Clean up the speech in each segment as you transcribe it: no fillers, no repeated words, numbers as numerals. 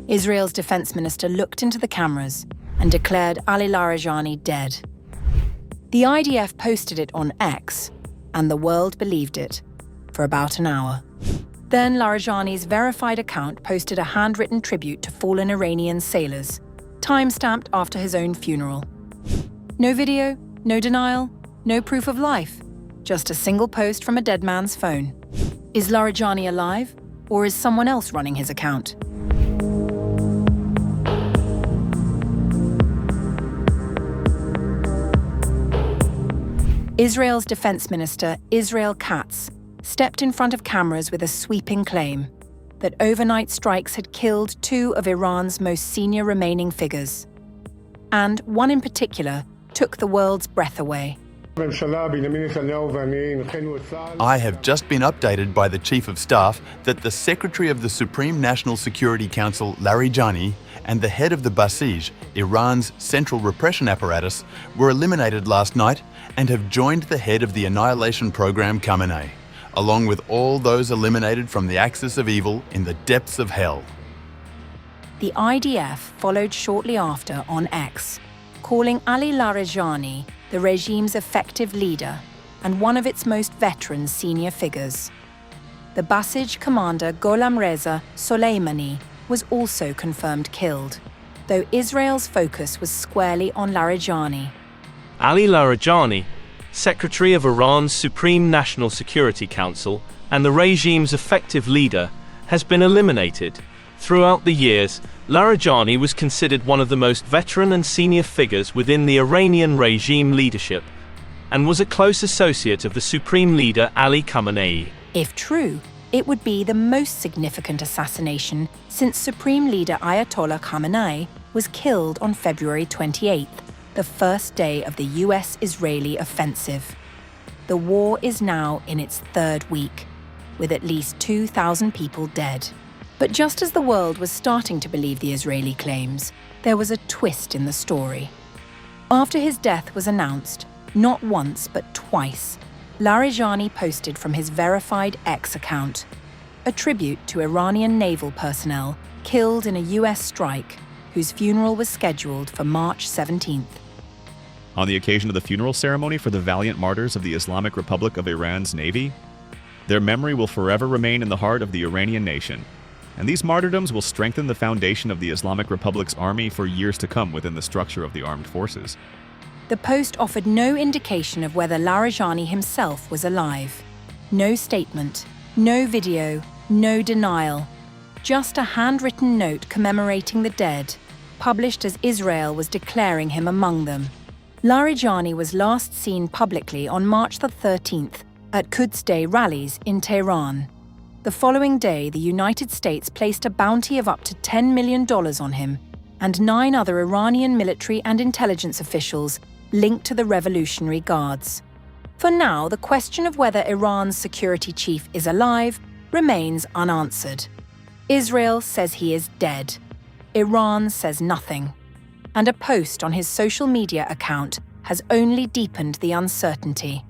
Israel's defense minister looked into the cameras and declared Ali Larijani dead. The IDF posted it on X, and the world believed it, for about an hour. Then Larijani's verified account posted a handwritten tribute to fallen Iranian sailors, time-stamped after his own funeral. No video, no denial, no proof of life, just a single post from a dead man's phone. Is Larijani alive, or is someone else running his account? Israel's defense minister, Israel Katz, stepped in front of cameras with a sweeping claim that overnight strikes had killed two of Iran's most senior remaining figures. And one in particular took the world's breath away. I have just been updated by the Chief of Staff that the Secretary of the Supreme National Security Council, Larijani, and the head of the Basij, Iran's central repression apparatus, were eliminated last night and have joined the head of the annihilation program, Khamenei, along with all those eliminated from the axis of evil in the depths of hell. The IDF followed shortly after on X, calling Ali Larijani the regime's effective leader and one of its most veteran senior figures. The Basij commander Gholamreza Soleimani was also confirmed killed, though Israel's focus was squarely on Larijani. Ali Larijani, Secretary of Iran's Supreme National Security Council and the regime's effective leader, has been eliminated. Throughout the years, Larijani was considered one of the most veteran and senior figures within the Iranian regime leadership, and was a close associate of the Supreme Leader Ali Khamenei. If true, it would be the most significant assassination since Supreme Leader Ayatollah Khamenei was killed on February 28th, the first day of the US-Israeli offensive. The war is now in its third week, with at least 2,000 people dead. But just as the world was starting to believe the Israeli claims, there was a twist in the story. After his death was announced, not once but twice, Larijani posted from his verified X account a tribute to Iranian naval personnel killed in a US strike, whose funeral was scheduled for March 17th. On the occasion of the funeral ceremony for the valiant martyrs of the Islamic Republic of Iran's Navy, their memory will forever remain in the heart of the Iranian nation, and these martyrdoms will strengthen the foundation of the Islamic Republic's army for years to come within the structure of the armed forces. The post offered no indication of whether Larijani himself was alive. No statement, no video, no denial. Just a handwritten note commemorating the dead, published as Israel was declaring him among them. Larijani was last seen publicly on March the 13th at Quds Day rallies in Tehran. The following day, the United States placed a bounty of up to $10 million on him, and 9 other Iranian military and intelligence officials linked to the Revolutionary Guards. For now, the question of whether Iran's security chief is alive remains unanswered. Israel says he is dead. Iran says nothing. And a post on his social media account has only deepened the uncertainty.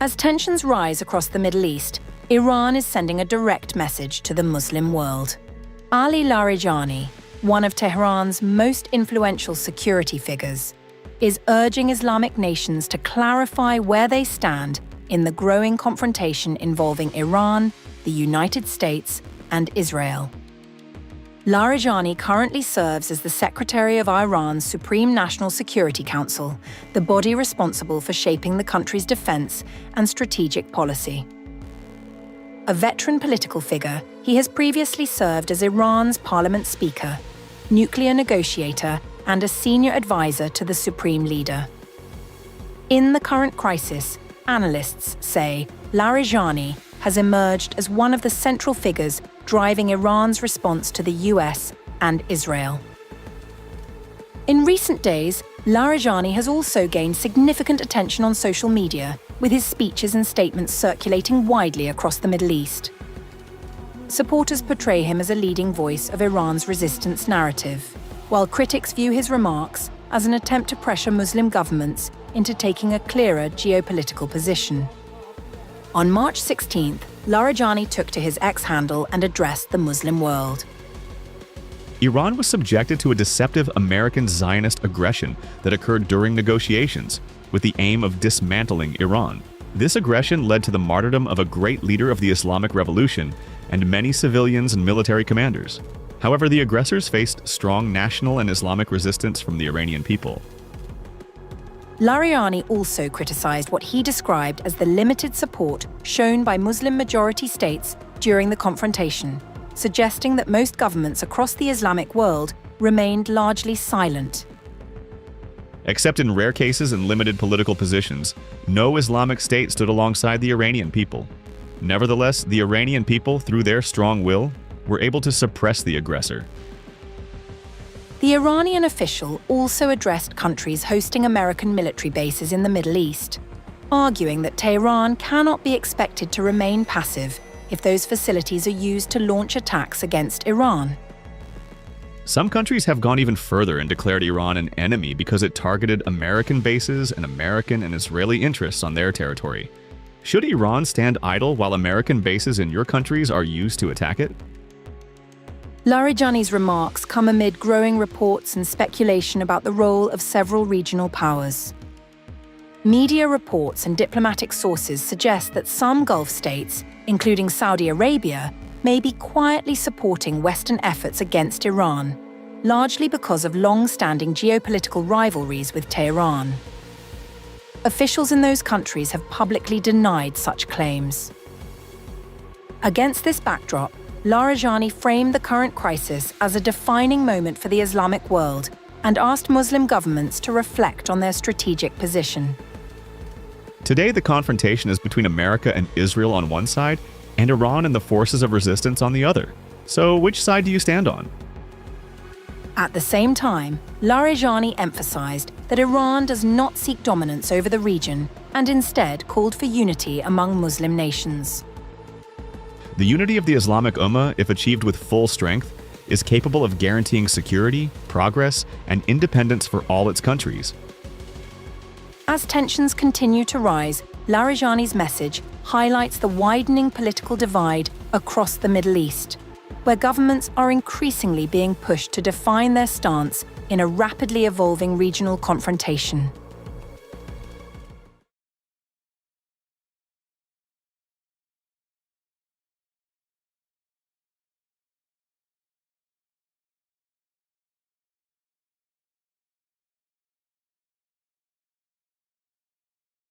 As tensions rise across the Middle East, Iran is sending a direct message to the Muslim world. Ali Larijani, one of Tehran's most influential security figures, is urging Islamic nations to clarify where they stand in the growing confrontation involving Iran, the United States, and Israel. Larijani currently serves as the Secretary of Iran's Supreme National Security Council, the body responsible for shaping the country's defense and strategic policy. A veteran political figure, he has previously served as Iran's parliament speaker, nuclear negotiator, and a senior advisor to the supreme leader. In the current crisis, analysts say Larijani has emerged as one of the central figures driving Iran's response to the US and Israel. In recent days, Larijani has also gained significant attention on social media, with his speeches and statements circulating widely across the Middle East. Supporters portray him as a leading voice of Iran's resistance narrative, while critics view his remarks as an attempt to pressure Muslim governments into taking a clearer geopolitical position. On March 16th, Larijani took to his X handle and addressed the Muslim world. Iran was subjected to a deceptive American Zionist aggression that occurred during negotiations, with the aim of dismantling Iran. This aggression led to the martyrdom of a great leader of the Islamic Revolution and many civilians and military commanders. However, the aggressors faced strong national and Islamic resistance from the Iranian people. Larijani also criticized what he described as the limited support shown by Muslim-majority states during the confrontation, suggesting that most governments across the Islamic world remained largely silent. Except in rare cases and limited political positions, no Islamic state stood alongside the Iranian people. Nevertheless, the Iranian people, through their strong will, were able to suppress the aggressor. The Iranian official also addressed countries hosting American military bases in the Middle East, arguing that Tehran cannot be expected to remain passive if those facilities are used to launch attacks against Iran. Some countries have gone even further and declared Iran an enemy because it targeted American bases and American and Israeli interests on their territory. Should Iran stand idle while American bases in your countries are used to attack it? Larijani's remarks come amid growing reports and speculation about the role of several regional powers. Media reports and diplomatic sources suggest that some Gulf states, including Saudi Arabia, may be quietly supporting Western efforts against Iran, largely because of long-standing geopolitical rivalries with Tehran. Officials in those countries have publicly denied such claims. Against this backdrop, Larijani framed the current crisis as a defining moment for the Islamic world and asked Muslim governments to reflect on their strategic position. Today, the confrontation is between America and Israel on one side and Iran and the forces of resistance on the other. So, which side do you stand on? At the same time, Larijani emphasized that Iran does not seek dominance over the region and instead called for unity among Muslim nations. The unity of the Islamic Ummah, if achieved with full strength, is capable of guaranteeing security, progress, and independence for all its countries. As tensions continue to rise, Larijani's message highlights the widening political divide across the Middle East, where governments are increasingly being pushed to define their stance in a rapidly evolving regional confrontation.